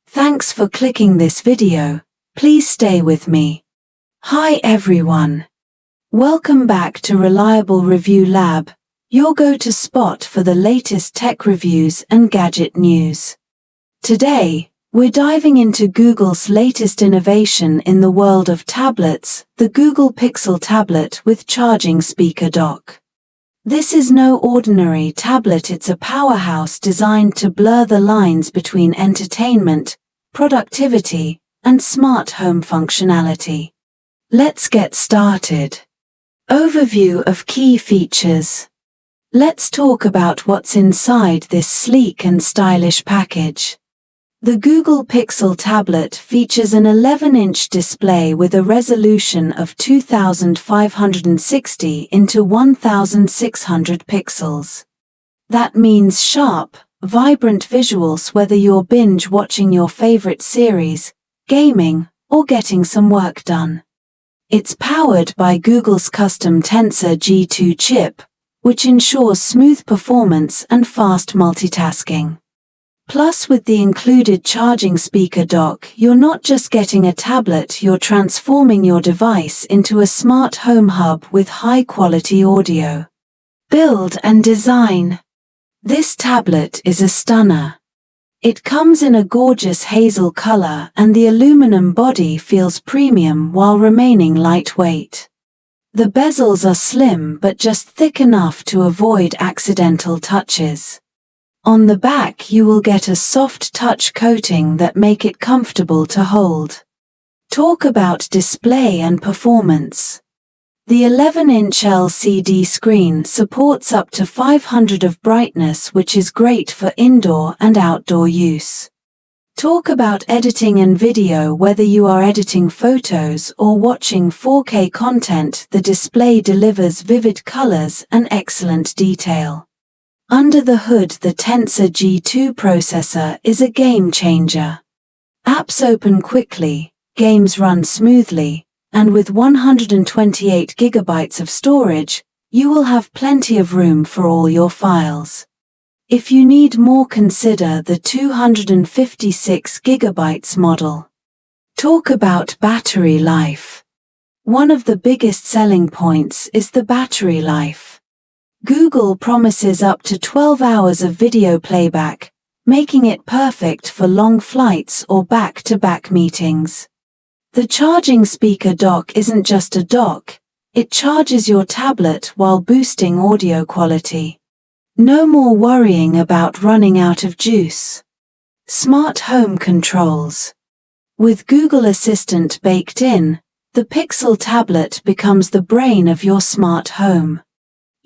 Thanks for clicking this video. Please stay with me. Hi everyone. Welcome back to Reliable Review Lab, your go-to spot for the latest tech reviews and gadget news. Today, we're diving into Google's latest innovation in the world of tablets, the Google Pixel tablet with charging speaker dock. This is no ordinary tablet, it's a powerhouse designed to blur the lines between entertainment, productivity, and smart home functionality. Let's get started. Overview of key features. Let's talk about what's inside this sleek and stylish package. The Google Pixel tablet features an 11-inch display with a resolution of 2560 into 1600 pixels. That means sharp, vibrant visuals whether you're binge-watching your favorite series, gaming, or getting some work done. It's powered by Google's custom Tensor G2 chip, which ensures smooth performance and fast multitasking. Plus, with the included charging speaker dock, you're not just getting a tablet, you're transforming your device into a smart home hub with high-quality audio. Build and design. This tablet is a stunner. It comes in a gorgeous hazel color and the aluminum body feels premium while remaining lightweight. The bezels are slim but just thick enough to avoid accidental touches. On the back you will get a soft touch coating that make it comfortable to hold. Talk about display and performance. The 11-inch LCD screen supports up to 500 of brightness, which is great for indoor and outdoor use. Talk about editing and video. Whether you are editing photos or watching 4K content, the display delivers vivid colors and excellent detail. Under the hood, the Tensor G2 processor is a game changer. Apps open quickly, games run smoothly, and with 128 GB of storage, you will have plenty of room for all your files. If you need more, consider the 256 GB model. Talk about battery life. One of the biggest selling points is the battery life. Google promises up to 12 hours of video playback, making it perfect for long flights or back-to-back meetings. The charging speaker dock isn't just a dock, it charges your tablet while boosting audio quality. No more worrying about running out of juice. Smart home controls. With Google Assistant baked in, the Pixel tablet becomes the brain of your smart home.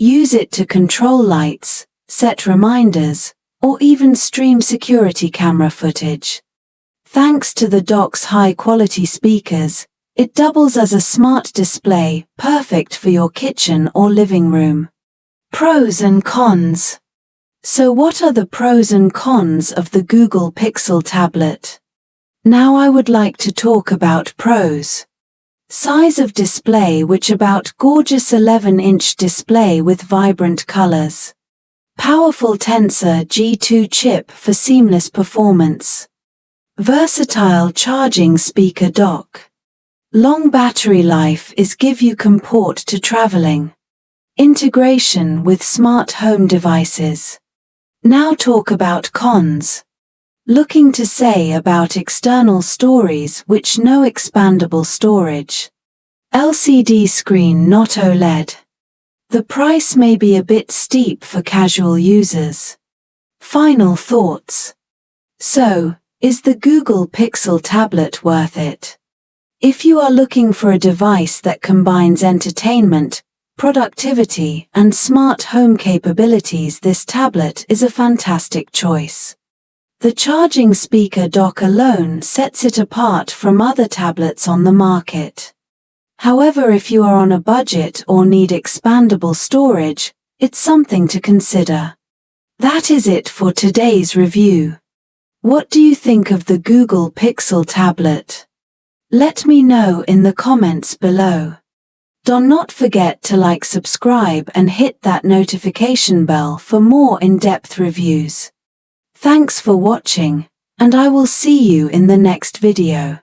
Use it to control lights, set reminders, or even stream security camera footage. Thanks to the dock's high-quality speakers, it doubles as a smart display, perfect for your kitchen or living room. Pros and cons. So what are the pros and cons of the Google Pixel tablet? Now I would like to talk about pros. Size of display, which about gorgeous 11-inch display with vibrant colors. Powerful Tensor G2 chip for seamless performance. Versatile charging speaker dock. Long battery life is give you comport to traveling. Integration with smart home devices. Now talk about cons. Looking to say about external stories, which no expandable storage. LCD screen, not OLED. The price may be a bit steep for casual users. Final thoughts. So, is the Google Pixel tablet worth it? If you are looking for a device that combines entertainment, productivity, and smart home capabilities, this tablet is a fantastic choice. The charging speaker dock alone sets it apart from other tablets on the market. However, if you are on a budget or need expandable storage, it's something to consider. That is it for today's review. What do you think of the Google Pixel tablet? Let me know in the comments below. Do not forget to like, subscribe, and hit that notification bell for more in-depth reviews. Thanks for watching, and I will see you in the next video.